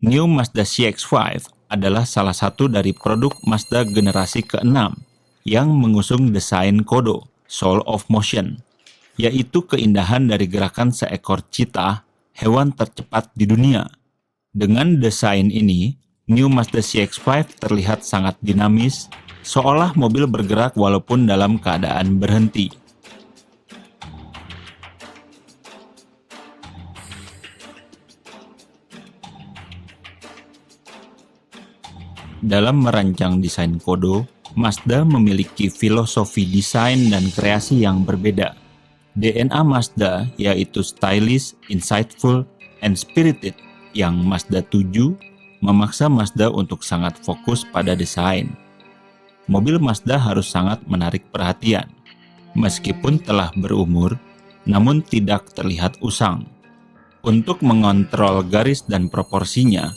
New Mazda CX-5 adalah salah satu dari produk Mazda generasi ke-6 yang mengusung desain kodo, Soul of Motion, yaitu keindahan dari gerakan seekor cheetah, hewan tercepat di dunia. Dengan desain ini, New Mazda CX-5 terlihat sangat dinamis, seolah mobil bergerak walaupun dalam keadaan berhenti. Dalam merancang desain kodo, Mazda memiliki filosofi desain dan kreasi yang berbeda. DNA Mazda yaitu stylish, insightful, and spirited, yang Mazda 7 memaksa Mazda untuk sangat fokus pada desain. Mobil Mazda harus sangat menarik perhatian. Meskipun telah berumur, namun tidak terlihat usang. Untuk mengontrol garis dan proporsinya,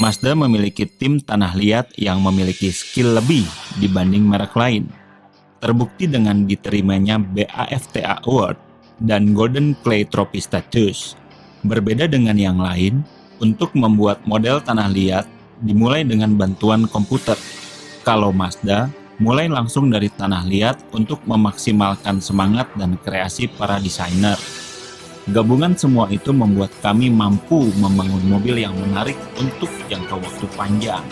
Mazda memiliki tim tanah liat yang memiliki skill lebih dibanding merek lain. Terbukti dengan diterimanya BAFTA Award dan Golden Clay Trophy status. Berbeda dengan yang lain, untuk membuat model tanah liat dimulai dengan bantuan komputer. Kalau Mazda, mulai langsung dari tanah liat untuk memaksimalkan semangat dan kreasi para desainer. Gabungan semua itu membuat kami mampu membangun mobil yang menarik untuk jangka waktu panjang.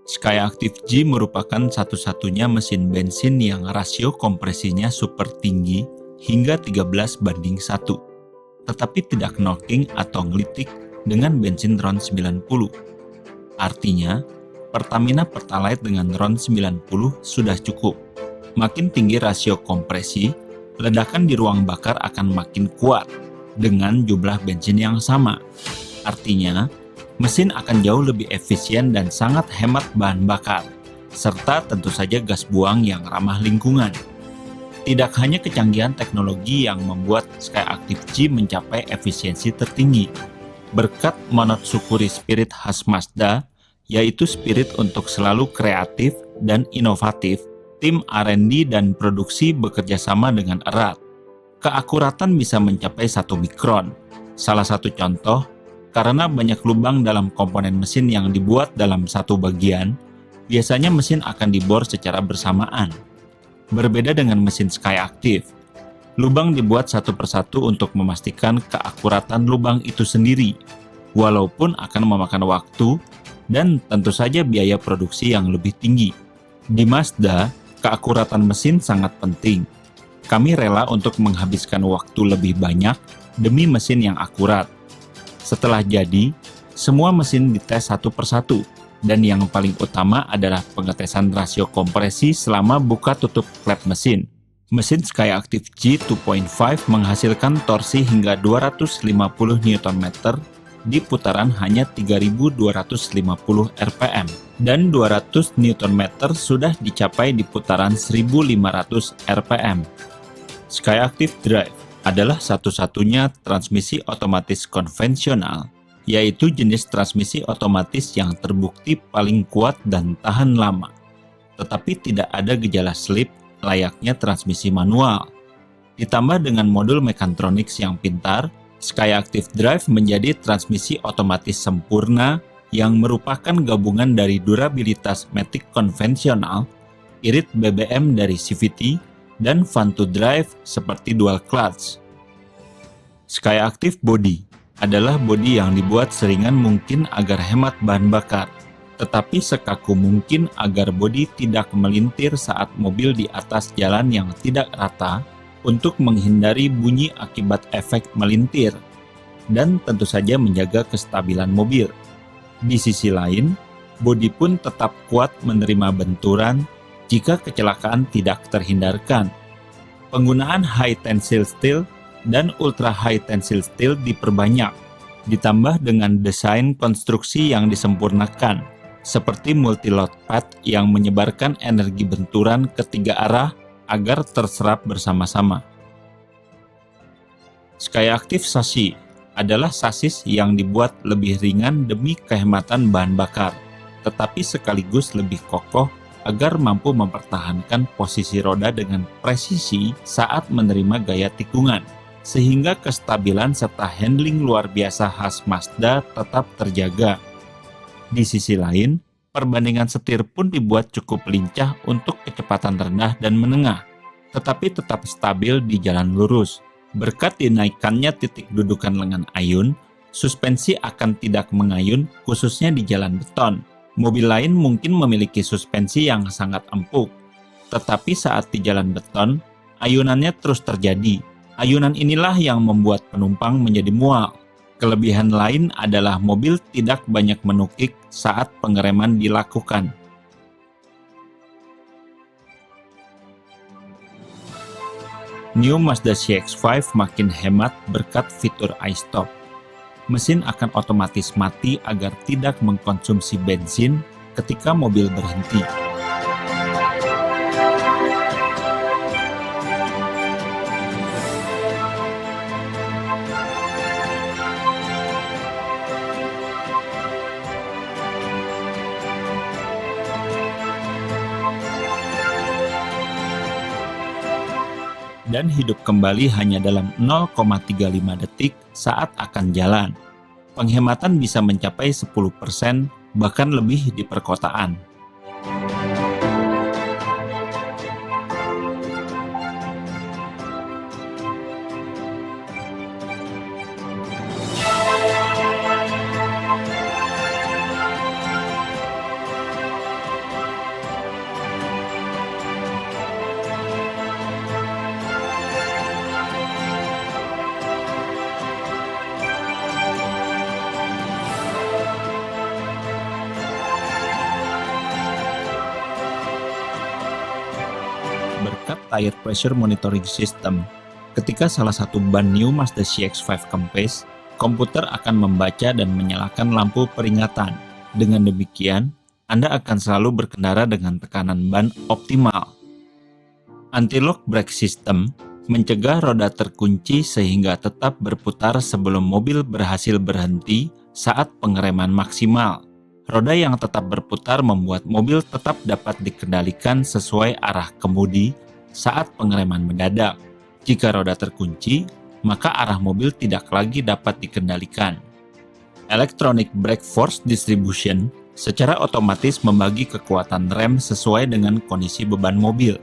Skyactiv G merupakan satu-satunya mesin bensin yang rasio kompresinya super tinggi hingga 13:1, tetapi tidak knocking atau ngelitik dengan bensin RON 90. Artinya, Pertamina Pertalite dengan RON 90 sudah cukup. Makin tinggi rasio kompresi, ledakan di ruang bakar akan makin kuat dengan jumlah bensin yang sama. Artinya, mesin akan jauh lebih efisien dan sangat hemat bahan bakar, serta tentu saja gas buang yang ramah lingkungan. Tidak hanya kecanggihan teknologi yang membuat Skyactiv G mencapai efisiensi tertinggi. Berkat mensyukuri spirit khas Mazda, yaitu spirit untuk selalu kreatif dan inovatif, tim R&D dan produksi bekerja sama dengan erat. Keakuratan bisa mencapai 1 mikron. Salah satu contoh, karena banyak lubang dalam komponen mesin yang dibuat dalam satu bagian, biasanya mesin akan dibor secara bersamaan. Berbeda dengan mesin Skyactiv, lubang dibuat satu persatu untuk memastikan keakuratan lubang itu sendiri, walaupun akan memakan waktu dan tentu saja biaya produksi yang lebih tinggi. Di Mazda, keakuratan mesin sangat penting. Kami rela untuk menghabiskan waktu lebih banyak demi mesin yang akurat. Setelah jadi, semua mesin dites satu persatu, dan yang paling utama adalah pengetesan rasio kompresi selama buka tutup klep mesin. Mesin Skyactiv G 2.5 menghasilkan torsi hingga 250 Nm di putaran hanya 3.250 rpm, dan 200 Nm sudah dicapai di putaran 1.500 rpm. Skyactiv Drive adalah satu-satunya transmisi otomatis konvensional, yaitu jenis transmisi otomatis yang terbukti paling kuat dan tahan lama, tetapi tidak ada gejala slip layaknya transmisi manual. Ditambah dengan modul Mechatronics yang pintar, Skyactiv Drive menjadi transmisi otomatis sempurna yang merupakan gabungan dari durabilitas matic konvensional, irit BBM dari CVT, dan fun to drive seperti dual clutch. Skyactiv Body adalah bodi yang dibuat seringan mungkin agar hemat bahan bakar, tetapi sekaku mungkin agar bodi tidak melintir saat mobil di atas jalan yang tidak rata untuk menghindari bunyi akibat efek melintir, dan tentu saja menjaga kestabilan mobil. Di sisi lain, Bodi pun tetap kuat menerima benturan jika kecelakaan tidak terhindarkan. Penggunaan high tensile steel dan ultra high tensile steel diperbanyak, ditambah dengan desain konstruksi yang disempurnakan, seperti multi-load pad yang menyebarkan energi benturan ke 3 arah agar terserap bersama-sama. Skyactiv Chassis adalah sasis yang dibuat lebih ringan demi kehematan bahan bakar, tetapi sekaligus lebih kokoh agar mampu mempertahankan posisi roda dengan presisi saat menerima gaya tikungan, sehingga kestabilan serta handling luar biasa khas Mazda tetap terjaga. Di sisi lain, perbandingan setir pun dibuat cukup lincah untuk kecepatan rendah dan menengah, tetapi tetap stabil di jalan lurus. Berkat dinaikannya titik dudukan lengan ayun, suspensi akan tidak mengayun khususnya di jalan beton. Mobil lain mungkin memiliki suspensi yang sangat empuk, tetapi saat di jalan beton, ayunannya terus terjadi. Ayunan inilah yang membuat penumpang menjadi mual. Kelebihan lain adalah mobil tidak banyak menukik saat pengereman dilakukan. New Mazda CX-5 makin hemat berkat fitur iStop. Mesin akan otomatis mati agar tidak mengkonsumsi bensin ketika mobil berhenti. Dan hidup kembali hanya dalam 0,35 detik saat akan jalan. Penghematan bisa mencapai 10%, bahkan lebih di perkotaan. Berkat tire pressure monitoring system, ketika salah satu ban new Mazda CX-5 kempes, komputer akan membaca dan menyalakan lampu peringatan. Dengan demikian, Anda akan selalu berkendara dengan tekanan ban optimal. Anti-lock brake system mencegah roda terkunci sehingga tetap berputar sebelum mobil berhasil berhenti saat pengereman maksimal. Roda yang tetap berputar membuat mobil tetap dapat dikendalikan sesuai arah kemudi saat pengereman mendadak. Jika roda terkunci, maka arah mobil tidak lagi dapat dikendalikan. Electronic brake force distribution secara otomatis membagi kekuatan rem sesuai dengan kondisi beban mobil.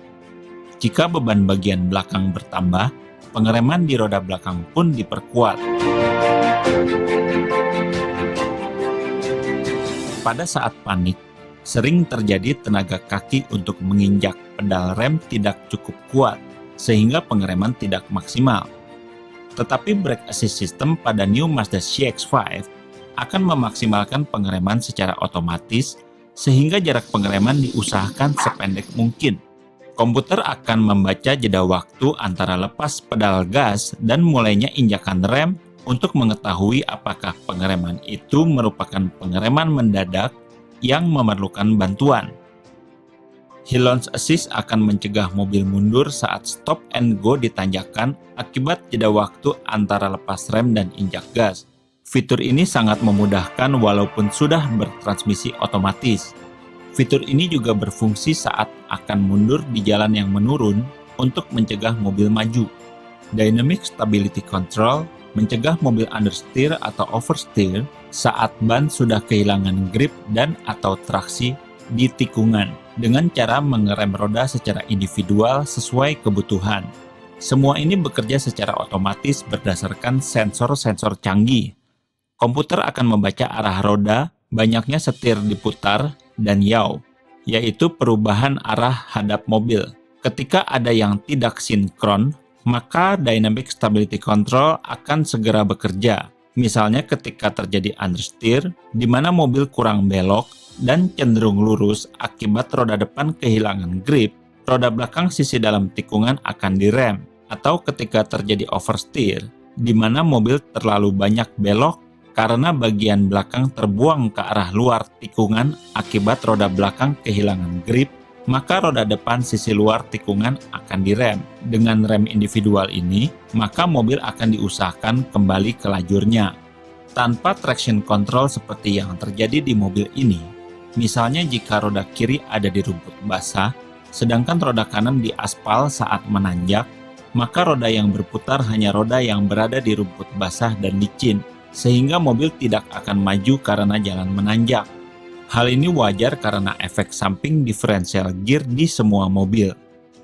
Jika beban bagian belakang bertambah, pengereman di roda belakang pun diperkuat. Pada saat panik, sering terjadi tenaga kaki untuk menginjak pedal rem tidak cukup kuat, sehingga pengereman tidak maksimal. Tetapi brake assist system pada new Mazda CX-5 akan memaksimalkan pengereman secara otomatis, sehingga jarak pengereman diusahakan sependek mungkin. Komputer akan membaca jeda waktu antara lepas pedal gas dan mulainya injakan rem untuk mengetahui apakah pengereman itu merupakan pengereman mendadak yang memerlukan bantuan. Hill launch assist akan mencegah mobil mundur saat stop and go ditanjakan akibat jeda waktu antara lepas rem dan injak gas. Fitur ini sangat memudahkan walaupun sudah bertransmisi otomatis. Fitur ini juga berfungsi saat akan mundur di jalan yang menurun untuk mencegah mobil maju. Dynamic Stability Control mencegah mobil understeer atau oversteer saat ban sudah kehilangan grip dan atau traksi di tikungan dengan cara mengerem roda secara individual sesuai kebutuhan. Semua ini bekerja secara otomatis berdasarkan sensor-sensor canggih. Komputer akan membaca arah roda, banyaknya setir diputar, dan yaw, yaitu perubahan arah hadap mobil. Ketika ada yang tidak sinkron, maka Dynamic Stability Control akan segera bekerja. Misalnya ketika terjadi understeer, di mana mobil kurang belok dan cenderung lurus akibat roda depan kehilangan grip, roda belakang sisi dalam tikungan akan direm, atau ketika terjadi oversteer, di mana mobil terlalu banyak belok karena bagian belakang terbuang ke arah luar tikungan akibat roda belakang kehilangan grip, maka roda depan sisi luar tikungan akan direm. Dengan rem individual ini, maka mobil akan diusahakan kembali ke lajurnya. Tanpa traction control seperti yang terjadi di mobil ini, misalnya jika roda kiri ada di rumput basah, sedangkan roda kanan di aspal saat menanjak, maka roda yang berputar hanya roda yang berada di rumput basah dan licin, sehingga mobil tidak akan maju karena jalan menanjak. Hal ini wajar karena efek samping diferensial gear di semua mobil.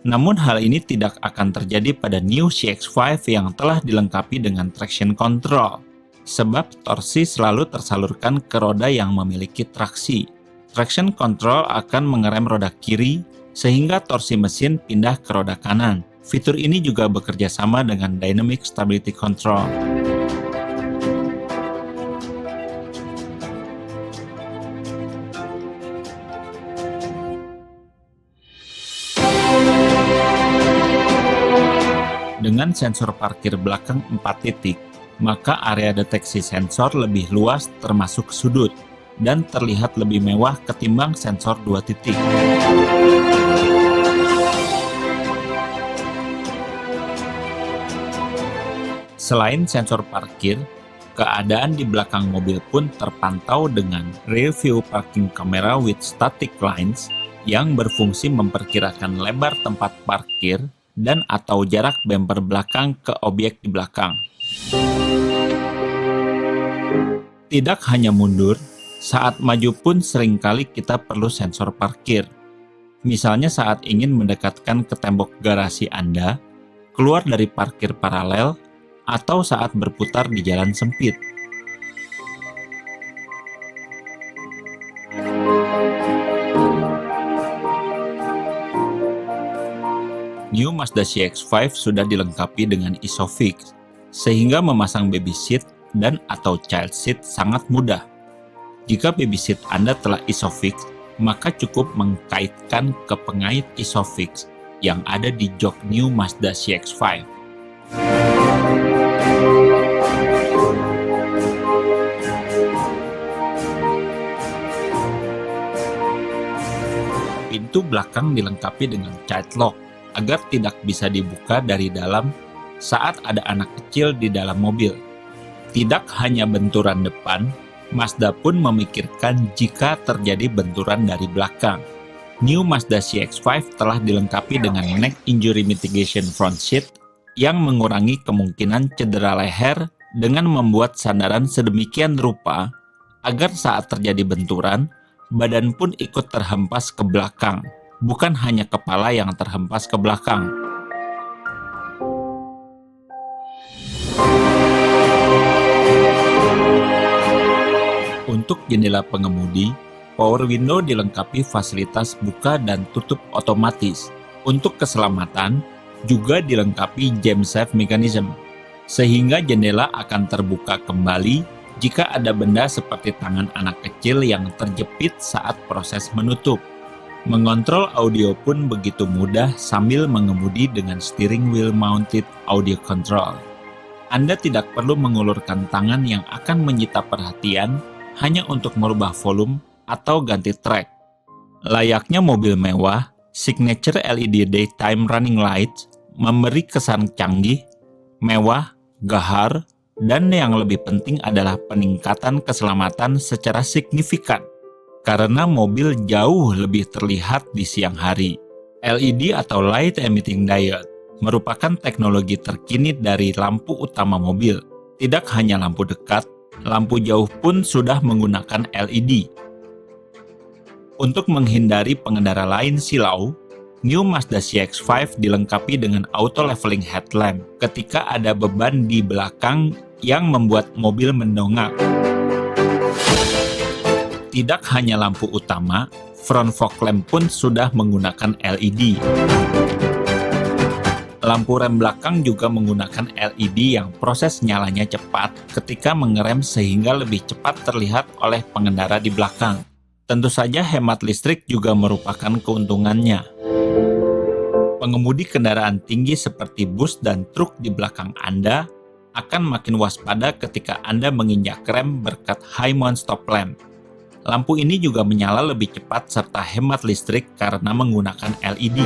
Namun hal ini tidak akan terjadi pada New CX-5 yang telah dilengkapi dengan traction control, sebab torsi selalu tersalurkan ke roda yang memiliki traksi. Traction control akan mengerem roda kiri, sehingga torsi mesin pindah ke roda kanan. Fitur ini juga bekerja sama dengan Dynamic Stability Control. Dengan sensor parkir belakang 4 titik, maka area deteksi sensor lebih luas termasuk sudut, dan terlihat lebih mewah ketimbang sensor 2 titik. Selain sensor parkir, keadaan di belakang mobil pun terpantau dengan rear view parking camera with static lines yang berfungsi memperkirakan lebar tempat parkir dan atau jarak bumper belakang ke objek di belakang. Tidak hanya mundur, saat maju pun seringkali kita perlu sensor parkir. Misalnya saat ingin mendekatkan ke tembok garasi Anda, keluar dari parkir paralel, atau saat berputar di jalan sempit. New Mazda CX-5 sudah dilengkapi dengan ISOFIX, sehingga memasang baby seat dan atau child seat sangat mudah. Jika baby seat Anda telah ISOFIX, maka cukup mengkaitkan ke pengait ISOFIX yang ada di jok New Mazda CX-5. Pintu belakang dilengkapi dengan child lock agar tidak bisa dibuka dari dalam saat ada anak kecil di dalam mobil. Tidak hanya benturan depan, Mazda pun memikirkan jika terjadi benturan dari belakang. New Mazda CX-5 telah dilengkapi dengan neck injury mitigation front seat yang mengurangi kemungkinan cedera leher dengan membuat sandaran sedemikian rupa agar saat terjadi benturan, badan pun ikut terhempas ke belakang, bukan hanya kepala yang terhempas ke belakang. Untuk jendela pengemudi, power window dilengkapi fasilitas buka dan tutup otomatis. Untuk keselamatan, juga dilengkapi jam safe mechanism, sehingga jendela akan terbuka kembali jika ada benda seperti tangan anak kecil yang terjepit saat proses menutup. Mengontrol audio pun begitu mudah sambil mengemudi dengan steering wheel mounted audio control. Anda tidak perlu mengulurkan tangan yang akan menyita perhatian hanya untuk merubah volume atau ganti track. Layaknya mobil mewah, signature LED daytime running lights memberi kesan canggih, mewah, gahar, dan yang lebih penting adalah peningkatan keselamatan secara signifikan, karena mobil jauh lebih terlihat di siang hari. LED atau Light Emitting Diode merupakan teknologi terkini dari lampu utama mobil. Tidak hanya lampu dekat, lampu jauh pun sudah menggunakan LED. Untuk menghindari pengendara lain silau, New Mazda CX-5 dilengkapi dengan auto leveling headlamp ketika ada beban di belakang yang membuat mobil mendongak. Tidak hanya lampu utama, front fog lamp pun sudah menggunakan LED. Lampu rem belakang juga menggunakan LED yang proses nyalanya cepat ketika mengerem sehingga lebih cepat terlihat oleh pengendara di belakang. Tentu saja hemat listrik juga merupakan keuntungannya. Pengemudi kendaraan tinggi seperti bus dan truk di belakang Anda akan makin waspada ketika Anda menginjak rem berkat high mount stop lamp. Lampu ini juga menyala lebih cepat serta hemat listrik karena menggunakan LED.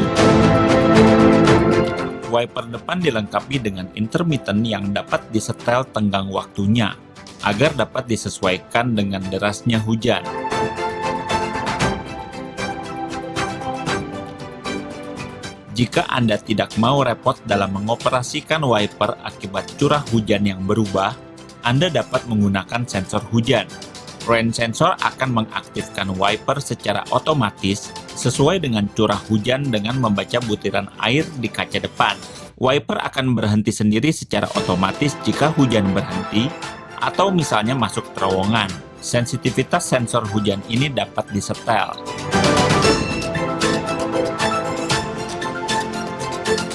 Wiper depan dilengkapi dengan intermittent yang dapat disetel tenggang waktunya agar dapat disesuaikan dengan derasnya hujan. Jika Anda tidak mau repot dalam mengoperasikan wiper akibat curah hujan yang berubah, Anda dapat menggunakan sensor hujan. Rain sensor akan mengaktifkan wiper secara otomatis sesuai dengan curah hujan dengan membaca butiran air di kaca depan. Wiper akan berhenti sendiri secara otomatis jika hujan berhenti atau misalnya masuk terowongan. Sensitivitas sensor hujan ini dapat disetel.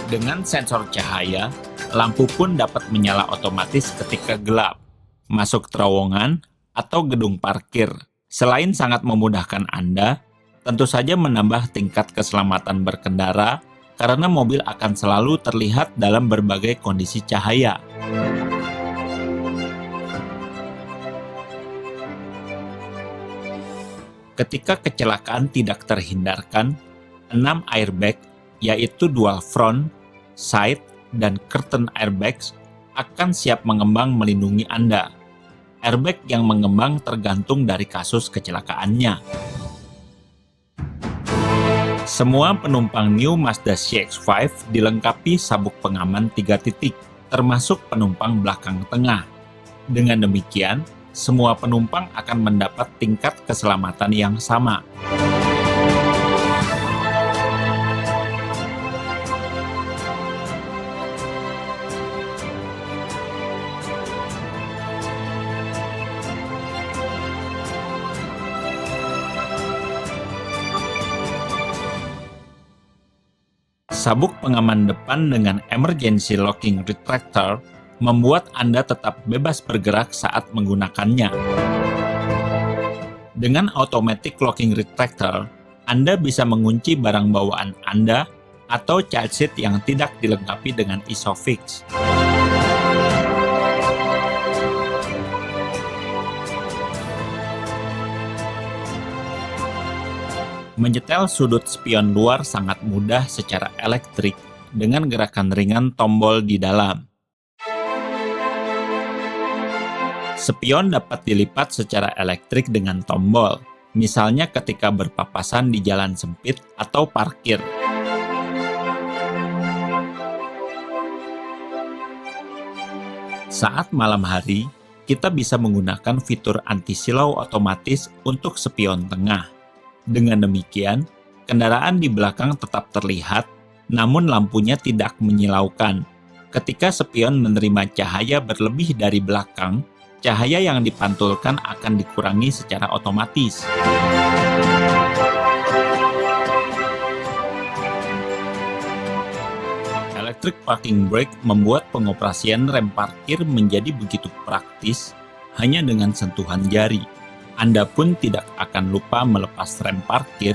Dengan sensor cahaya, lampu pun dapat menyala otomatis ketika gelap, masuk terowongan, atau gedung parkir. Selain sangat memudahkan Anda, tentu saja menambah tingkat keselamatan berkendara karena mobil akan selalu terlihat dalam berbagai kondisi cahaya. Ketika kecelakaan tidak terhindarkan, 6 airbag, yaitu dual front, side, dan curtain airbags akan siap mengembang melindungi Anda. Airbag yang mengembang tergantung dari kasus kecelakaannya. Semua penumpang new Mazda CX-5 dilengkapi sabuk pengaman 3 titik, termasuk penumpang belakang tengah. Dengan demikian, semua penumpang akan mendapat tingkat keselamatan yang sama. Sabuk pengaman depan dengan emergency locking retractor membuat Anda tetap bebas bergerak saat menggunakannya. Dengan automatic locking retractor, Anda bisa mengunci barang bawaan Anda atau child seat yang tidak dilengkapi dengan ISOFIX. Menyetel sudut spion luar sangat mudah secara elektrik dengan gerakan ringan tombol di dalam. Spion dapat dilipat secara elektrik dengan tombol, misalnya ketika berpapasan di jalan sempit atau parkir. Saat malam hari, kita bisa menggunakan fitur anti-silau otomatis untuk spion tengah. Dengan demikian, kendaraan di belakang tetap terlihat, namun lampunya tidak menyilaukan. Ketika spion menerima cahaya berlebih dari belakang, cahaya yang dipantulkan akan dikurangi secara otomatis. Electric parking brake membuat pengoperasian rem parkir menjadi begitu praktis hanya dengan sentuhan jari. Anda pun tidak akan lupa melepas rem parkir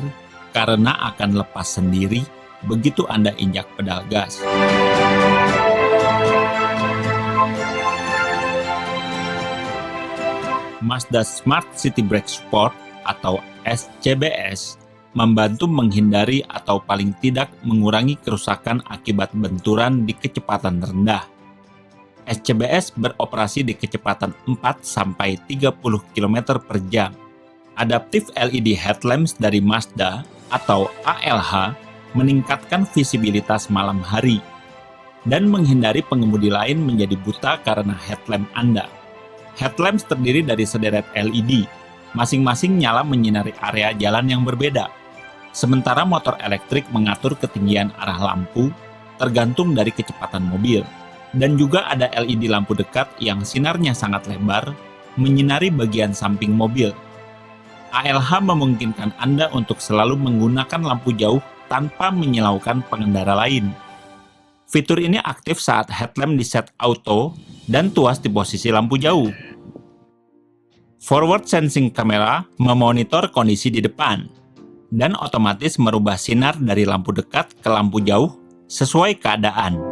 karena akan lepas sendiri begitu Anda injak pedal gas. Mazda Smart City Brake Sport atau SCBS membantu menghindari atau paling tidak mengurangi kerusakan akibat benturan di kecepatan rendah. SCBS beroperasi di kecepatan 4-30 km per jam. Adaptive LED headlamps dari Mazda atau ALH meningkatkan visibilitas malam hari dan menghindari pengemudi lain menjadi buta karena headlamp Anda. Headlamps terdiri dari sederet LED, masing-masing nyala menyinari area jalan yang berbeda. Sementara motor elektrik mengatur ketinggian arah lampu tergantung dari kecepatan mobil. Dan juga ada LED lampu dekat yang sinarnya sangat lebar, menyinari bagian samping mobil. ALH memungkinkan Anda untuk selalu menggunakan lampu jauh tanpa menyilaukan pengendara lain. Fitur ini aktif saat headlamp di set auto dan tuas di posisi lampu jauh. Forward sensing camera memonitor kondisi di depan dan otomatis merubah sinar dari lampu dekat ke lampu jauh sesuai keadaan.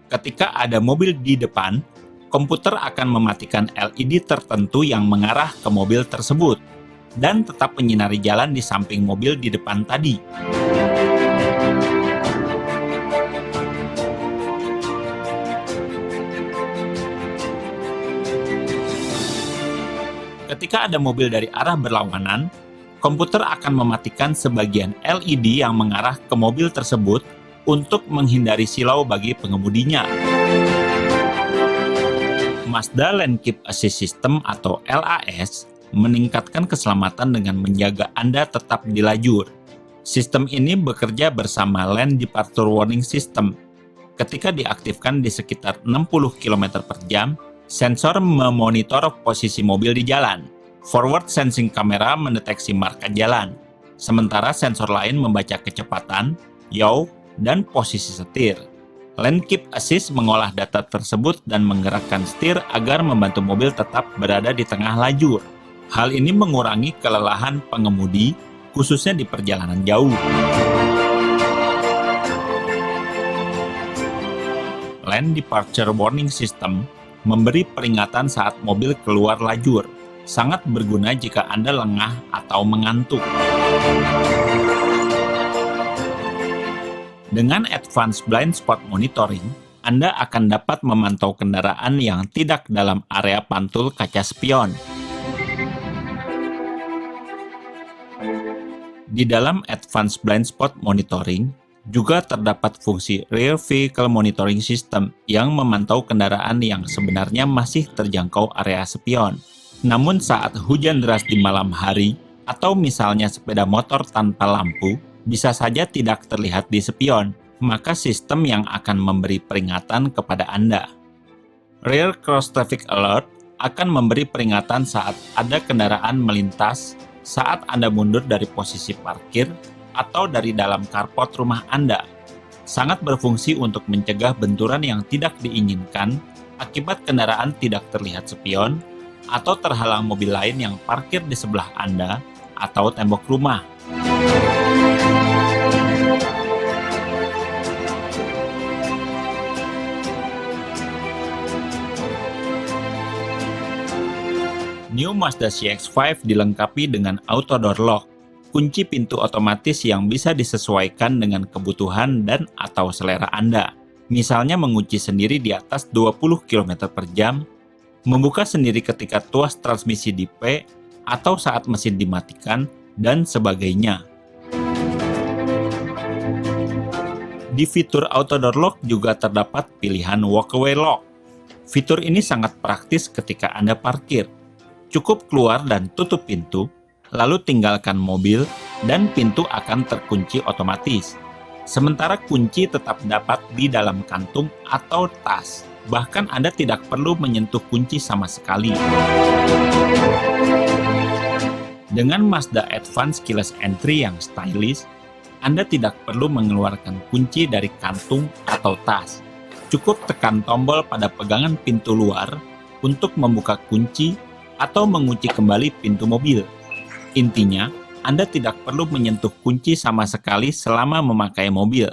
Ketika ada mobil di depan, komputer akan mematikan LED tertentu yang mengarah ke mobil tersebut dan tetap menyinari jalan di samping mobil di depan tadi. Ketika ada mobil dari arah berlawanan, komputer akan mematikan sebagian LED yang mengarah ke mobil tersebut untuk menghindari silau bagi pengemudinya. Mazda Lane Keep Assist System atau LAS meningkatkan keselamatan dengan menjaga Anda tetap di lajur. Sistem ini bekerja bersama Lane Departure Warning System. Ketika diaktifkan di sekitar 60 km per jam, sensor memonitor posisi mobil di jalan. Forward sensing camera mendeteksi marka jalan, sementara sensor lain membaca kecepatan, yaw, dan posisi setir. Lane Keep Assist mengolah data tersebut dan menggerakkan setir agar membantu mobil tetap berada di tengah lajur. Hal ini mengurangi kelelahan pengemudi, khususnya di perjalanan jauh. Lane Departure Warning System memberi peringatan saat mobil keluar lajur. Sangat berguna jika Anda lengah atau mengantuk. Dengan Advanced Blind Spot Monitoring, Anda akan dapat memantau kendaraan yang tidak dalam area pantul kaca spion. Di dalam Advanced Blind Spot Monitoring, juga terdapat fungsi Rear Vehicle Monitoring System yang memantau kendaraan yang sebenarnya masih terjangkau area spion. Namun saat hujan deras di malam hari, atau misalnya sepeda motor tanpa lampu, bisa saja tidak terlihat di spion, maka sistem yang akan memberi peringatan kepada Anda. Rear Cross Traffic Alert akan memberi peringatan saat ada kendaraan melintas saat Anda mundur dari posisi parkir atau dari dalam carport rumah Anda. Sangat berfungsi untuk mencegah benturan yang tidak diinginkan akibat kendaraan tidak terlihat spion atau terhalang mobil lain yang parkir di sebelah Anda atau tembok rumah. New Mazda CX-5 dilengkapi dengan auto door lock, kunci pintu otomatis yang bisa disesuaikan dengan kebutuhan dan atau selera Anda. Misalnya mengunci sendiri di atas 20 km per jam, membuka sendiri ketika tuas transmisi di P atau saat mesin dimatikan, dan sebagainya. Di fitur auto door lock juga terdapat pilihan walkaway lock. Fitur ini sangat praktis ketika Anda parkir. Cukup keluar dan tutup pintu, lalu tinggalkan mobil dan pintu akan terkunci otomatis. Sementara kunci tetap dapat di dalam kantung atau tas. Bahkan Anda tidak perlu menyentuh kunci sama sekali. Dengan Mazda Advance Keyless Entry yang stylish, Anda tidak perlu mengeluarkan kunci dari kantung atau tas. Cukup tekan tombol pada pegangan pintu luar untuk membuka kunci atau mengunci kembali pintu mobil. Intinya, Anda tidak perlu menyentuh kunci sama sekali selama memakai mobil.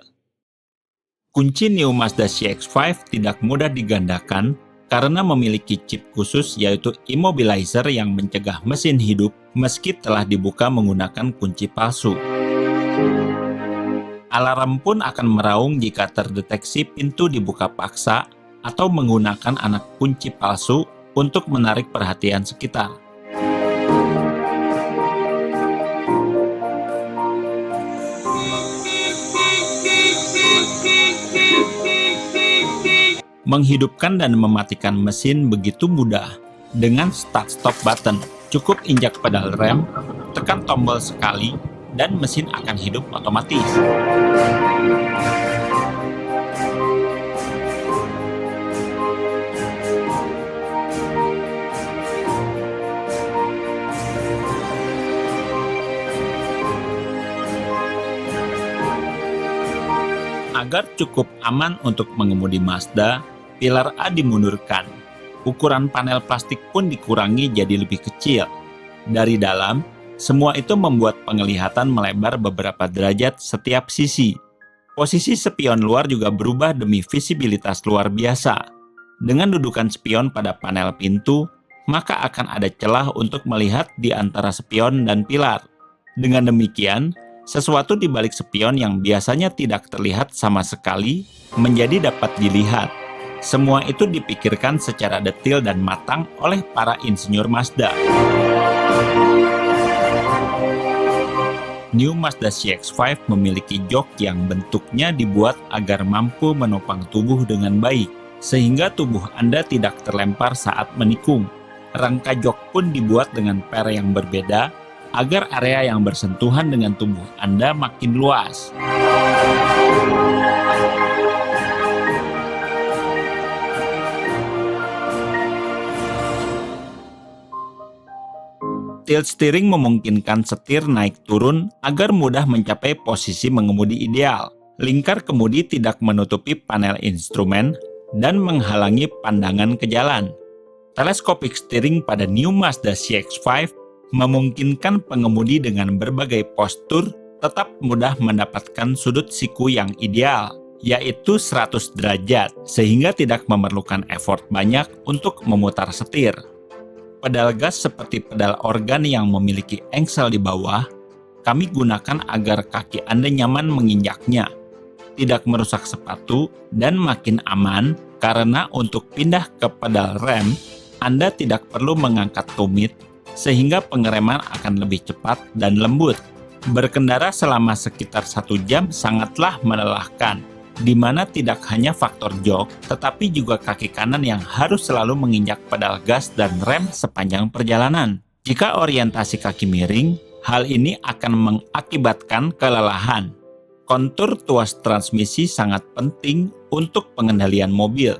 Kunci New Mazda CX-5 tidak mudah digandakan karena memiliki chip khusus yaitu immobilizer yang mencegah mesin hidup meski telah dibuka menggunakan kunci palsu. Alarm pun akan meraung jika terdeteksi pintu dibuka paksa atau menggunakan anak kunci palsu untuk menarik perhatian sekitar. Menghidupkan dan mematikan mesin begitu mudah. Dengan start-stop button, cukup injak pedal rem, tekan tombol sekali, dan mesin akan hidup otomatis. Agar cukup aman untuk mengemudi Mazda, pilar A dimundurkan. Ukuran panel plastik pun dikurangi jadi lebih kecil. Dari dalam, semua itu membuat penglihatan melebar beberapa derajat setiap sisi. Posisi spion luar juga berubah demi visibilitas luar biasa. Dengan dudukan spion pada panel pintu, maka akan ada celah untuk melihat di antara spion dan pilar. Dengan demikian, sesuatu di balik spion yang biasanya tidak terlihat sama sekali menjadi dapat dilihat. Semua itu dipikirkan secara detail dan matang oleh para insinyur Mazda. New Mazda CX-5 memiliki jok yang bentuknya dibuat agar mampu menopang tubuh dengan baik, sehingga tubuh Anda tidak terlempar saat menikung. Rangka jok pun dibuat dengan per yang berbeda, agar area yang bersentuhan dengan tubuh Anda makin luas. Tilt steering memungkinkan setir naik turun agar mudah mencapai posisi mengemudi ideal. Lingkar kemudi tidak menutupi panel instrumen dan menghalangi pandangan ke jalan. Telescopic steering pada New Mazda CX-5 memungkinkan pengemudi dengan berbagai postur tetap mudah mendapatkan sudut siku yang ideal, yaitu 100 derajat, sehingga tidak memerlukan effort banyak untuk memutar setir. Pedal gas seperti pedal organ yang memiliki engsel di bawah, kami gunakan agar kaki Anda nyaman menginjaknya, tidak merusak sepatu, dan makin aman karena untuk pindah ke pedal rem, Anda tidak perlu mengangkat tumit, sehingga pengereman akan lebih cepat dan lembut. Berkendara selama sekitar 1 jam sangatlah melelahkan, di mana tidak hanya faktor jok, tetapi juga kaki kanan yang harus selalu menginjak pedal gas dan rem sepanjang perjalanan. Jika orientasi kaki miring, hal ini akan mengakibatkan kelelahan. Kontur tuas transmisi sangat penting untuk pengendalian mobil.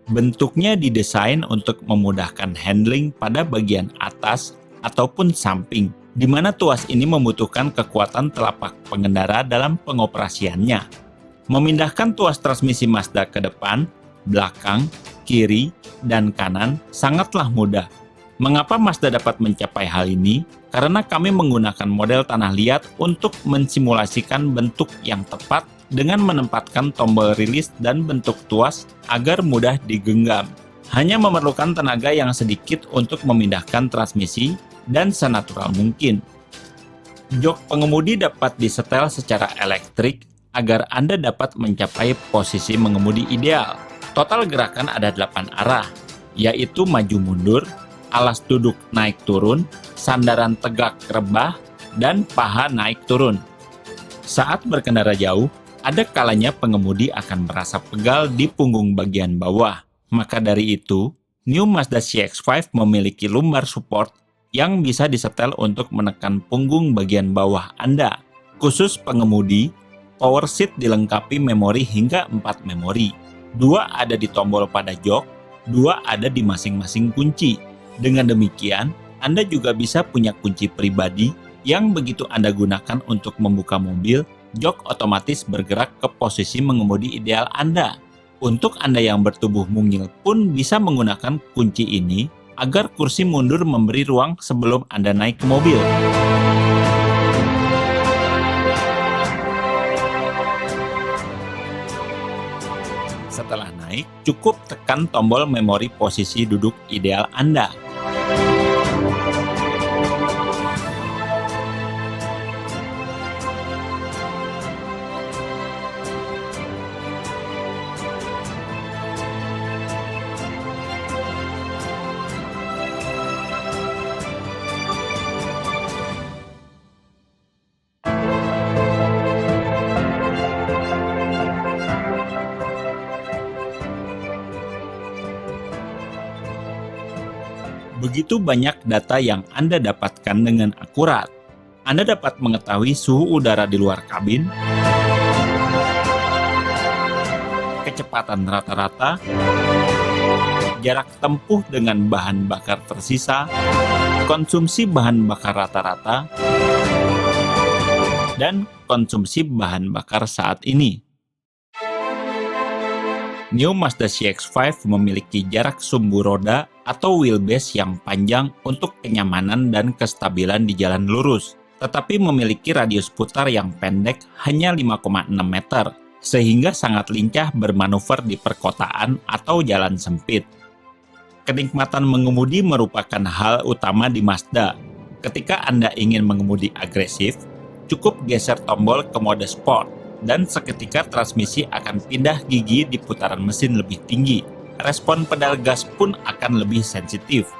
Bentuknya didesain untuk memudahkan handling pada bagian atas ataupun samping, di mana tuas ini membutuhkan kekuatan telapak pengendara dalam pengoperasiannya. Memindahkan tuas transmisi Mazda ke depan, belakang, kiri, dan kanan sangatlah mudah. Mengapa Mazda dapat mencapai hal ini? Karena kami menggunakan model tanah liat untuk mensimulasikan bentuk yang tepat dengan menempatkan tombol rilis dan bentuk tuas agar mudah digenggam. Hanya memerlukan tenaga yang sedikit untuk memindahkan transmisi dan senatural mungkin. Jok pengemudi dapat disetel secara elektrik agar Anda dapat mencapai posisi mengemudi ideal. Total gerakan ada 8 arah, yaitu maju mundur, alas duduk naik turun, sandaran tegak rebah, dan paha naik turun. Saat berkendara jauh, ada kalanya pengemudi akan merasa pegal di punggung bagian bawah. Maka dari itu, New Mazda CX-5 memiliki lumbar support yang bisa disetel untuk menekan punggung bagian bawah Anda. Khusus pengemudi, power seat dilengkapi memori hingga 4 memori. 2 ada di tombol pada jok, 2 ada di masing-masing kunci. Dengan demikian, Anda juga bisa punya kunci pribadi yang begitu Anda gunakan untuk membuka mobil, jok otomatis bergerak ke posisi mengemudi ideal Anda. Untuk Anda yang bertubuh mungil pun bisa menggunakan kunci ini agar kursi mundur memberi ruang sebelum Anda naik ke mobil. Setelah naik, cukup tekan tombol memori posisi duduk ideal Anda. Begitu banyak data yang Anda dapatkan dengan akurat. Anda dapat mengetahui suhu udara di luar kabin, kecepatan rata-rata, jarak tempuh dengan bahan bakar tersisa, konsumsi bahan bakar rata-rata, dan konsumsi bahan bakar saat ini. New Mazda CX-5 memiliki jarak sumbu roda atau wheelbase yang panjang untuk kenyamanan dan kestabilan di jalan lurus, tetapi memiliki radius putar yang pendek hanya 5,6 meter, sehingga sangat lincah bermanuver di perkotaan atau jalan sempit. Kenikmatan mengemudi merupakan hal utama di Mazda. Ketika Anda ingin mengemudi agresif, cukup geser tombol ke mode sport, dan seketika transmisi akan pindah gigi di putaran mesin lebih tinggi. Respon pedal gas pun akan lebih sensitif.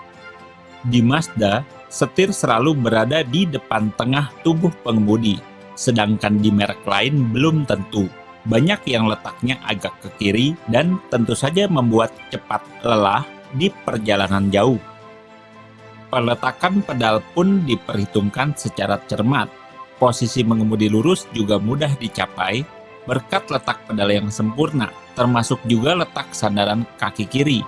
Di Mazda, setir selalu berada di depan tengah tubuh pengemudi, sedangkan di merek lain belum tentu. Banyak yang letaknya agak ke kiri dan tentu saja membuat cepat lelah di perjalanan jauh. Peletakan pedal pun diperhitungkan secara cermat. Posisi mengemudi lurus juga mudah dicapai berkat letak pedal yang sempurna, termasuk juga letak sandaran kaki kiri.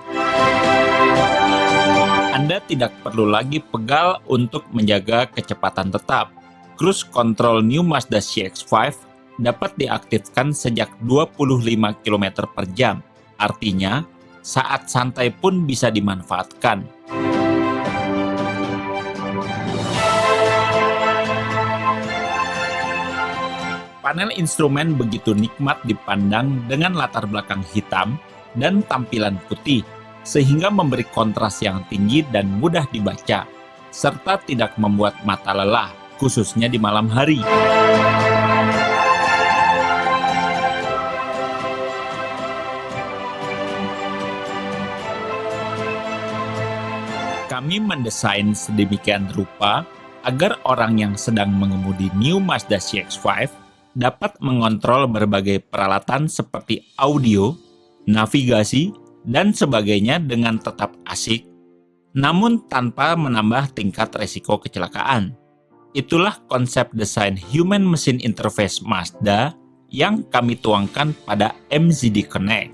Anda tidak perlu lagi pegal untuk menjaga kecepatan tetap. Cruise Control New Mazda CX-5 dapat diaktifkan sejak 25 km per jam. Artinya, saat santai pun bisa dimanfaatkan. Panel instrumen begitu nikmat dipandang dengan latar belakang hitam dan tampilan putih, sehingga memberi kontras yang tinggi dan mudah dibaca, serta tidak membuat mata lelah, khususnya di malam hari. Kami mendesain sedemikian rupa agar orang yang sedang mengemudi New Mazda CX-5 dapat mengontrol berbagai peralatan seperti audio, navigasi, dan sebagainya dengan tetap asik, namun tanpa menambah tingkat resiko kecelakaan. Itulah konsep desain Human Machine Interface Mazda yang kami tuangkan pada MZD Connect.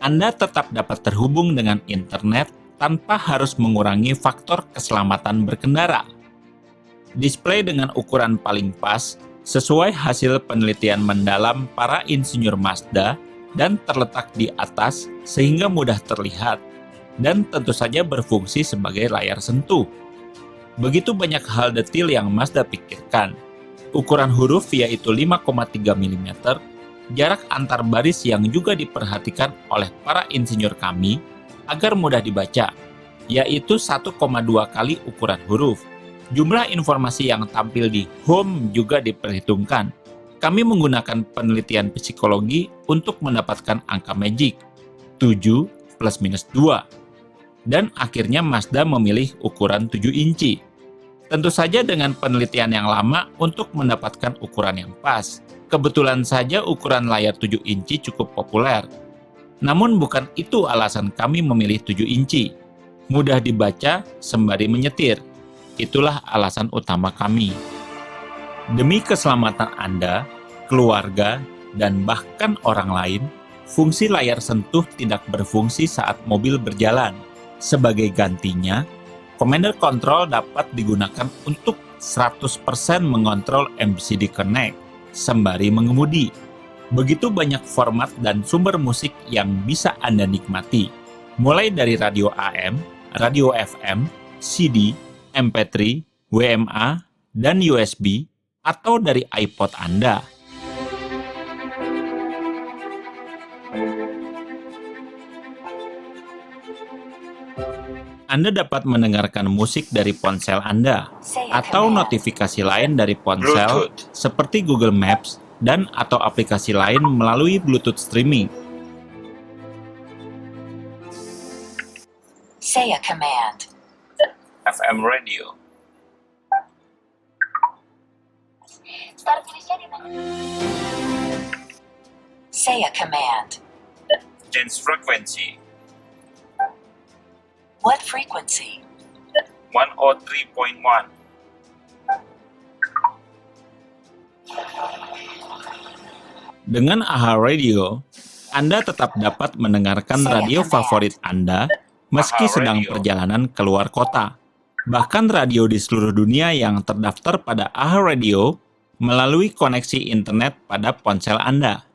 Anda tetap dapat terhubung dengan internet tanpa harus mengurangi faktor keselamatan berkendara. Display dengan ukuran paling pas sesuai hasil penelitian mendalam para insinyur Mazda dan terletak di atas sehingga mudah terlihat dan tentu saja berfungsi sebagai layar sentuh. Begitu banyak hal detil yang Mazda pikirkan. Ukuran huruf yaitu 5,3 mm, jarak antar baris yang juga diperhatikan oleh para insinyur kami agar mudah dibaca, yaitu 1,2 kali ukuran huruf. Jumlah informasi yang tampil di home juga diperhitungkan. Kami menggunakan penelitian psikologi untuk mendapatkan angka magic, 7 plus minus 2. Dan akhirnya Mazda memilih ukuran 7 inci. Tentu saja dengan penelitian yang lama untuk mendapatkan ukuran yang pas. Kebetulan saja ukuran layar 7 inci cukup populer. Namun bukan itu alasan kami memilih 7 inci. Mudah dibaca sembari menyetir. Itulah alasan utama kami. Demi keselamatan Anda, keluarga, dan bahkan orang lain, fungsi layar sentuh tidak berfungsi saat mobil berjalan. Sebagai gantinya, Commander Control dapat digunakan untuk 100% mengontrol MZD Connect sembari mengemudi. Begitu banyak format dan sumber musik yang bisa Anda nikmati, mulai dari radio AM, radio FM, CD, MP3, WMA, dan USB, atau dari iPod Anda. Anda dapat mendengarkan musik dari ponsel Anda, atau notifikasi lain dari ponsel seperti Google Maps dan atau aplikasi lain melalui Bluetooth streaming. Say a command. FM radio. Start tulisnya di mana? Say a command. Change frequency. What frequency? 103.1. Dengan AHA Radio, Anda tetap dapat mendengarkan radio favorit Anda meski sedang perjalanan keluar kota. Bahkan radio di seluruh dunia yang terdaftar pada AHA Radio melalui koneksi internet pada ponsel Anda.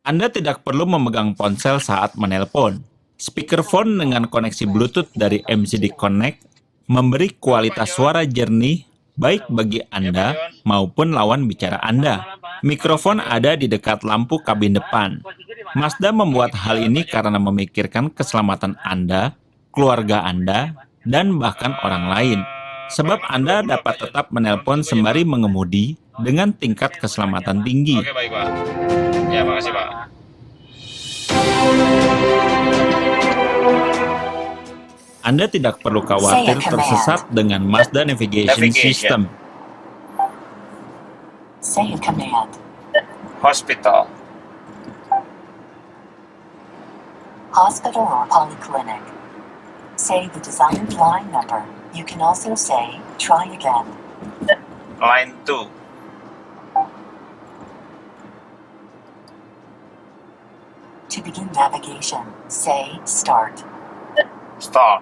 Anda tidak perlu memegang ponsel saat menelpon. Speakerphone dengan koneksi Bluetooth dari MCD Connect memberi kualitas suara jernih baik bagi Anda maupun lawan bicara Anda. Mikrofon ada di dekat lampu kabin depan. Mazda membuat hal ini karena memikirkan keselamatan Anda, keluarga Anda, dan bahkan orang lain. Sebab Anda dapat tetap menelpon sembari mengemudi dengan tingkat keselamatan tinggi. Oke, baik, Pak. Ya, makasih, Pak. Anda tidak perlu khawatir tersesat dengan Mazda Navigation System. Say a command. Hospital. Hospital or polyclinic. Say the desired line number. You can also say, try again. Line 2. To begin navigation, say, start. Start.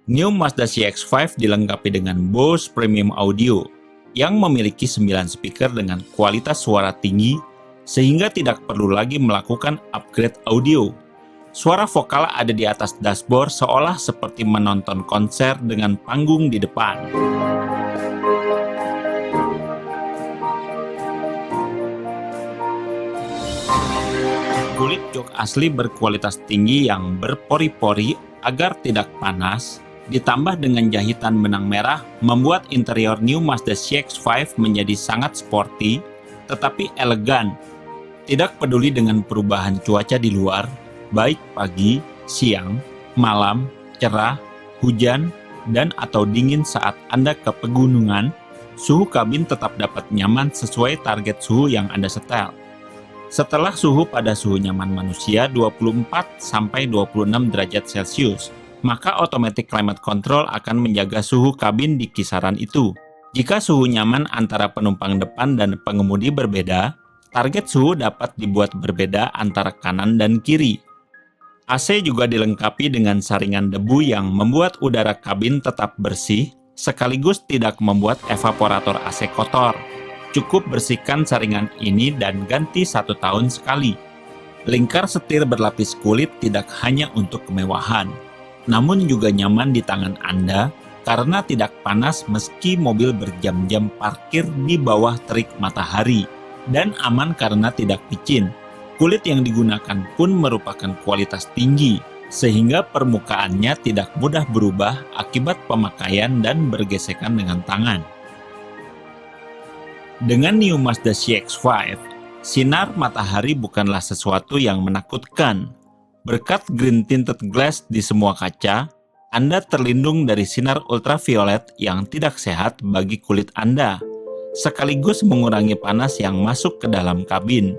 New Mazda CX-5 dilengkapi dengan Bose Premium Audio yang memiliki 9 speaker dengan kualitas suara tinggi sehingga tidak perlu lagi melakukan upgrade audio. Suara vokal ada di atas dashboard seolah seperti menonton konser dengan panggung di depan. Kulit jok asli berkualitas tinggi yang berpori-pori agar tidak panas, ditambah dengan jahitan benang merah, membuat interior New Mazda CX-5 menjadi sangat sporty, tetapi elegan. Tidak peduli dengan perubahan cuaca di luar, baik pagi, siang, malam, cerah, hujan, dan atau dingin saat Anda ke pegunungan, suhu kabin tetap dapat nyaman sesuai target suhu yang Anda setel. Setelah suhu pada suhu nyaman manusia 24-26 derajat Celcius, maka automatic climate control akan menjaga suhu kabin di kisaran itu. Jika suhu nyaman antara penumpang depan dan pengemudi berbeda, target suhu dapat dibuat berbeda antara kanan dan kiri. AC juga dilengkapi dengan saringan debu yang membuat udara kabin tetap bersih, sekaligus tidak membuat evaporator AC kotor. Cukup bersihkan saringan ini dan ganti 1 tahun sekali. Lingkar setir berlapis kulit tidak hanya untuk kemewahan, namun juga nyaman di tangan Anda karena tidak panas meski mobil berjam-jam parkir di bawah terik matahari, dan aman karena tidak licin. Kulit yang digunakan pun merupakan kualitas tinggi, sehingga permukaannya tidak mudah berubah akibat pemakaian dan bergesekan dengan tangan. Dengan New Mazda CX-5, sinar matahari bukanlah sesuatu yang menakutkan. Berkat green tinted glass di semua kaca, Anda terlindung dari sinar ultraviolet yang tidak sehat bagi kulit Anda, sekaligus mengurangi panas yang masuk ke dalam kabin.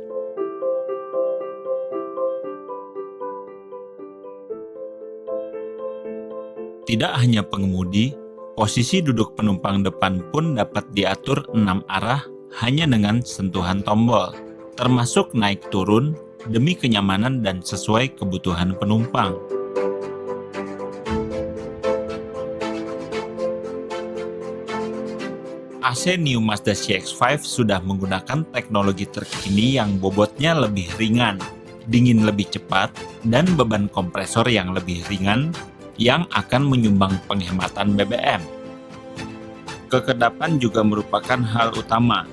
Tidak hanya pengemudi, posisi duduk penumpang depan pun dapat diatur 6 arah hanya dengan sentuhan tombol, termasuk naik turun, demi kenyamanan dan sesuai kebutuhan penumpang. AC New Mazda CX-5 sudah menggunakan teknologi terkini yang bobotnya lebih ringan, dingin lebih cepat, dan beban kompresor yang lebih ringan yang akan menyumbang penghematan BBM. Kekedapan juga merupakan hal utama.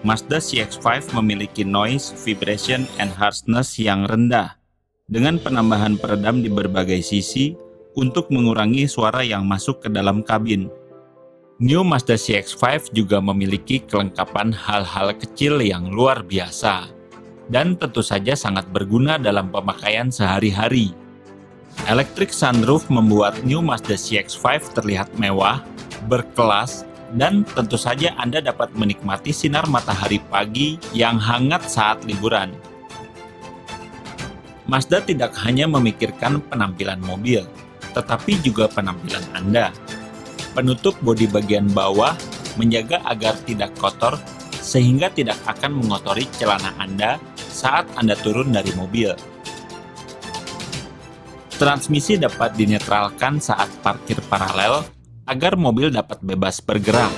Mazda CX-5 memiliki noise, vibration, and harshness yang rendah, dengan penambahan peredam di berbagai sisi untuk mengurangi suara yang masuk ke dalam kabin. New Mazda CX-5 juga memiliki kelengkapan hal-hal kecil yang luar biasa, dan tentu saja sangat berguna dalam pemakaian sehari-hari. Electric sunroof membuat New Mazda CX-5 terlihat mewah, berkelas, dan tentu saja Anda dapat menikmati sinar matahari pagi yang hangat saat liburan. Mazda tidak hanya memikirkan penampilan mobil, tetapi juga penampilan Anda. Penutup bodi bagian bawah menjaga agar tidak kotor sehingga tidak akan mengotori celana Anda saat Anda turun dari mobil. Transmisi dapat dinetralkan saat parkir paralel agar mobil dapat bebas bergerak.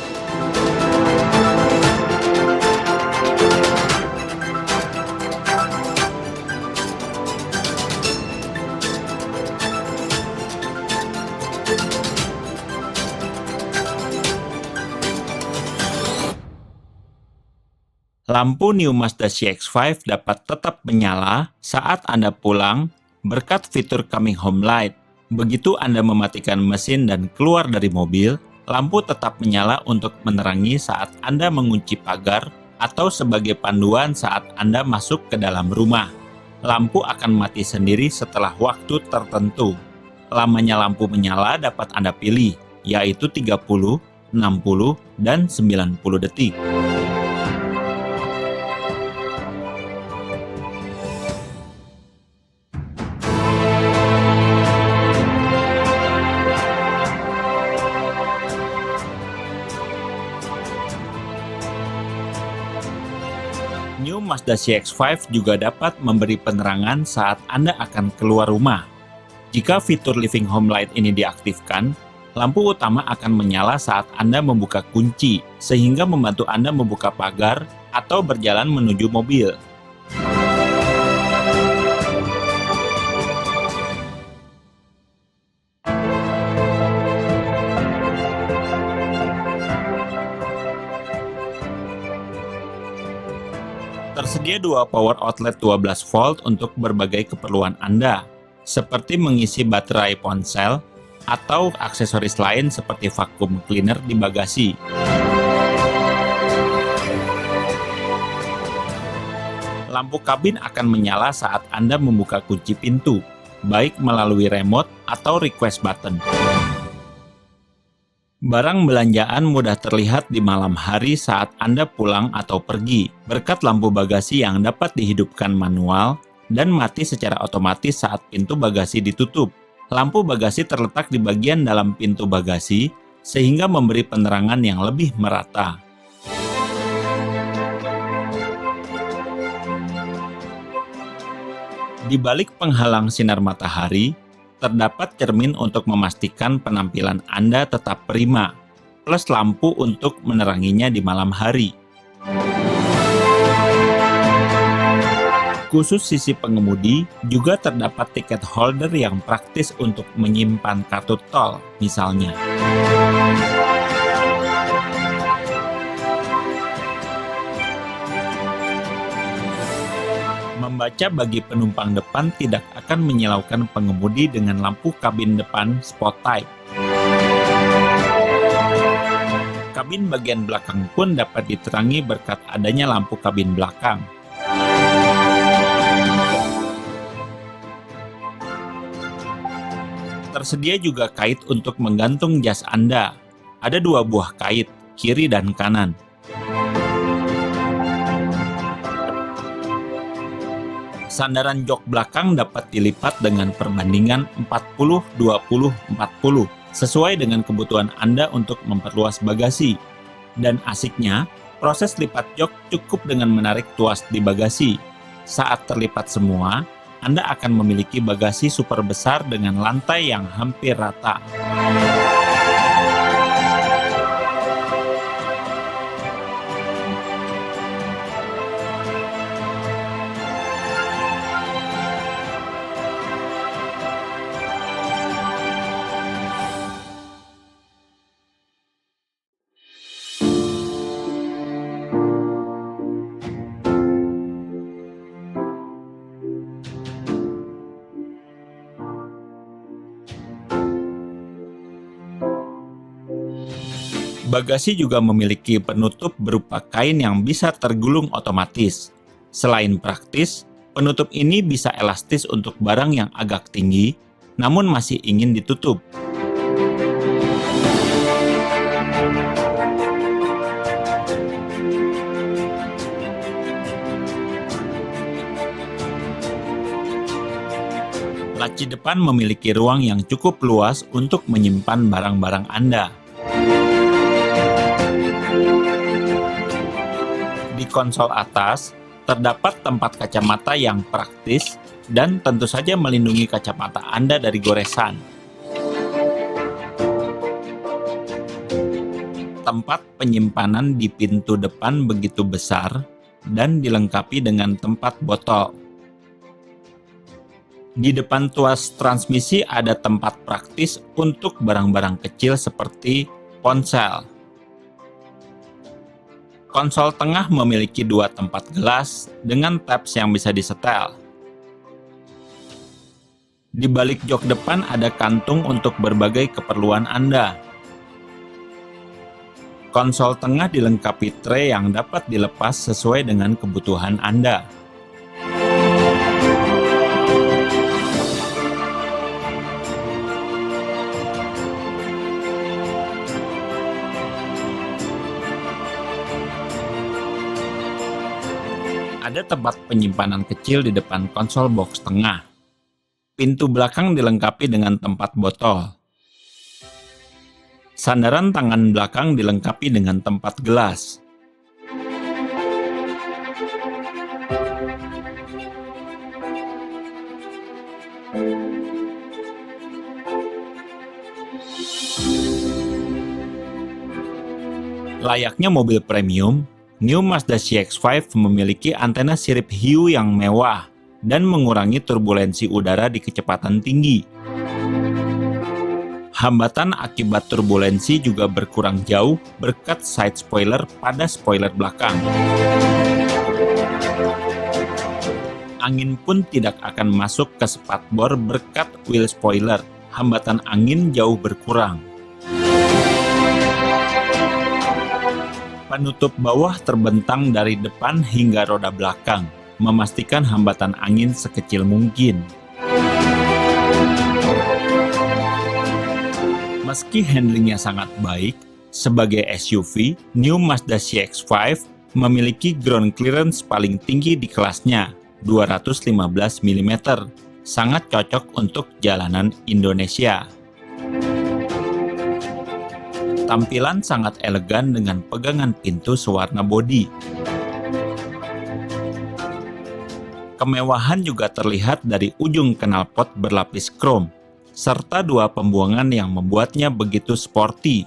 Lampu New Mazda CX-5 dapat tetap menyala saat Anda pulang berkat fitur Coming Home Light. Begitu Anda mematikan mesin dan keluar dari mobil, lampu tetap menyala untuk menerangi saat Anda mengunci pagar atau sebagai panduan saat Anda masuk ke dalam rumah. Lampu akan mati sendiri setelah waktu tertentu. Lamanya lampu menyala dapat Anda pilih, yaitu 30, 60, dan 90 detik. New Mazda CX-5 juga dapat memberi penerangan saat Anda akan keluar rumah. Jika fitur Living Home Light ini diaktifkan, lampu utama akan menyala saat Anda membuka kunci, sehingga membantu Anda membuka pagar atau berjalan menuju mobil. Tersedia dua power outlet 12 volt untuk berbagai keperluan Anda, seperti mengisi baterai ponsel atau aksesoris lain seperti vacuum cleaner di bagasi. Lampu kabin akan menyala saat Anda membuka kunci pintu, baik melalui remote atau request button. Barang belanjaan mudah terlihat di malam hari saat Anda pulang atau pergi, berkat lampu bagasi yang dapat dihidupkan manual dan mati secara otomatis saat pintu bagasi ditutup. Lampu bagasi terletak di bagian dalam pintu bagasi, sehingga memberi penerangan yang lebih merata. Di balik penghalang sinar matahari, terdapat cermin untuk memastikan penampilan Anda tetap prima, plus lampu untuk meneranginya di malam hari. Khusus sisi pengemudi, juga terdapat tiket holder yang praktis untuk menyimpan kartu tol, misalnya. Membaca bagi penumpang depan tidak akan menyilaukan pengemudi dengan lampu kabin depan spot type. Kabin bagian belakang pun dapat diterangi berkat adanya lampu kabin belakang. Tersedia juga kait untuk menggantung jas Anda. Ada dua buah kait, kiri dan kanan. Sandaran jok belakang dapat dilipat dengan perbandingan 40-20-40 sesuai dengan kebutuhan Anda untuk memperluas bagasi. Dan asiknya, proses lipat jok cukup dengan menarik tuas di bagasi. Saat terlipat semua, Anda akan memiliki bagasi super besar dengan lantai yang hampir rata. Bagasi juga memiliki penutup berupa kain yang bisa tergulung otomatis. Selain praktis, penutup ini bisa elastis untuk barang yang agak tinggi, namun masih ingin ditutup. Laci depan memiliki ruang yang cukup luas untuk menyimpan barang-barang Anda. Di konsol atas, Terdapat tempat kacamata yang praktis dan tentu saja melindungi kacamata Anda dari goresan. Tempat penyimpanan di pintu depan begitu besar dan dilengkapi dengan tempat botol. Di depan tuas transmisi ada tempat praktis untuk barang-barang kecil seperti ponsel. Konsol tengah memiliki 2 tempat gelas dengan tabs yang bisa disetel. Di balik jok depan ada kantung untuk berbagai keperluan Anda. Konsol tengah dilengkapi tray yang dapat dilepas sesuai dengan kebutuhan Anda. Ada tempat penyimpanan kecil di depan konsol box tengah. Pintu belakang dilengkapi dengan tempat botol. Sandaran tangan belakang dilengkapi dengan tempat gelas. Layaknya mobil premium, New Mazda CX-5 memiliki antena sirip hiu yang mewah dan mengurangi turbulensi udara di kecepatan tinggi. Hambatan akibat turbulensi juga berkurang jauh berkat side spoiler pada spoiler belakang. Angin pun tidak akan masuk ke spakbor berkat wheel spoiler. Hambatan angin jauh berkurang. Penutup bawah terbentang dari depan hingga roda belakang, memastikan hambatan angin sekecil mungkin. Meski handlingnya sangat baik, sebagai SUV, New Mazda CX-5 memiliki ground clearance paling tinggi di kelasnya, 215 mm, sangat cocok untuk jalanan Indonesia. Tampilan sangat elegan dengan pegangan pintu sewarna bodi. Kemewahan juga terlihat dari ujung knalpot berlapis krom, serta 2 pembuangan yang membuatnya begitu sporty.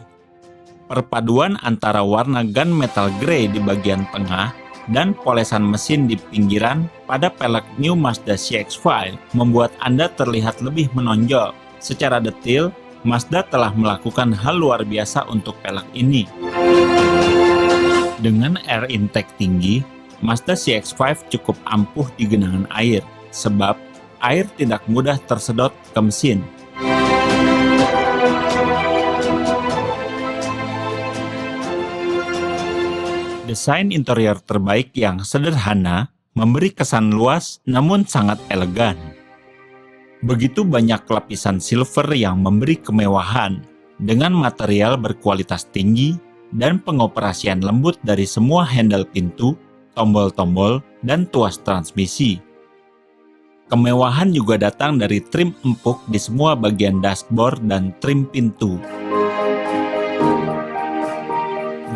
Perpaduan antara warna gunmetal grey di bagian tengah dan polesan mesin di pinggiran pada pelek New Mazda CX-5 membuat Anda terlihat lebih menonjol. Secara detail, Mazda telah melakukan hal luar biasa untuk pelek ini. Dengan air intake tinggi, Mazda CX-5 cukup ampuh di genangan air, sebab air tidak mudah tersedot ke mesin. Desain interior terbaik yang sederhana, memberi kesan luas namun sangat elegan. Begitu banyak lapisan silver yang memberi kemewahan, dengan material berkualitas tinggi dan pengoperasian lembut dari semua handle pintu, tombol-tombol, dan tuas transmisi. Kemewahan juga datang dari trim empuk di semua bagian dashboard dan trim pintu.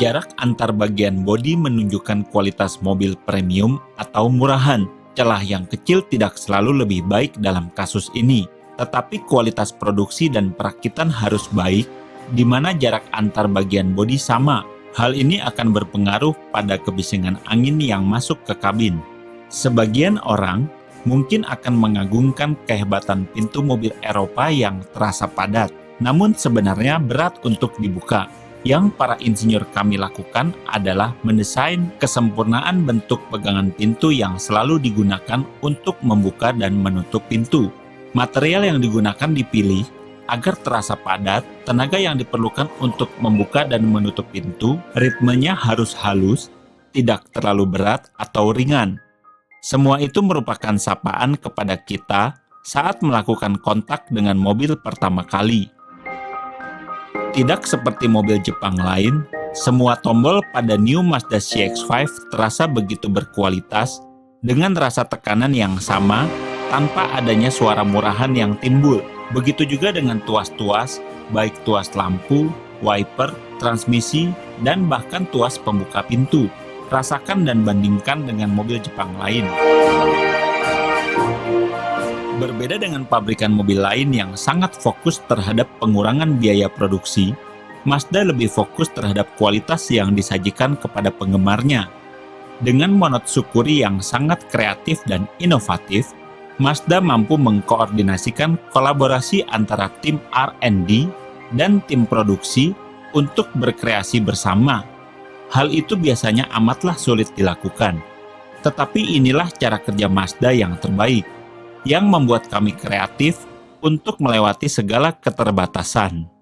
Jarak antar bagian bodi menunjukkan kualitas mobil premium atau murahan. Celah yang kecil tidak selalu lebih baik dalam kasus ini, tetapi kualitas produksi dan perakitan harus baik, di mana jarak antar bagian bodi sama. Hal ini akan berpengaruh pada kebisingan angin yang masuk ke kabin. Sebagian orang mungkin akan mengagungkan kehebatan pintu mobil Eropa yang terasa padat, namun sebenarnya berat untuk dibuka. Yang para insinyur kami lakukan adalah mendesain kesempurnaan bentuk pegangan pintu yang selalu digunakan untuk membuka dan menutup pintu. Material yang digunakan dipilih agar terasa padat, tenaga yang diperlukan untuk membuka dan menutup pintu, ritmenya harus halus, tidak terlalu berat atau ringan. Semua itu merupakan sapaan kepada kita saat melakukan kontak dengan mobil pertama kali. Tidak seperti mobil Jepang lain, semua tombol pada New Mazda CX-5 terasa begitu berkualitas dengan rasa tekanan yang sama tanpa adanya suara murahan yang timbul. Begitu juga dengan tuas-tuas, baik tuas lampu, wiper, transmisi, dan bahkan tuas pembuka pintu. Rasakan dan bandingkan dengan mobil Jepang lain. Berbeda dengan pabrikan mobil lain yang sangat fokus terhadap pengurangan biaya produksi, Mazda lebih fokus terhadap kualitas yang disajikan kepada penggemarnya. Dengan Monotsukuri yang sangat kreatif dan inovatif, Mazda mampu mengkoordinasikan kolaborasi antara tim R&D dan tim produksi untuk berkreasi bersama. Hal itu biasanya amatlah sulit dilakukan. Tetapi inilah cara kerja Mazda yang terbaik, yang membuat kami kreatif untuk melewati segala keterbatasan.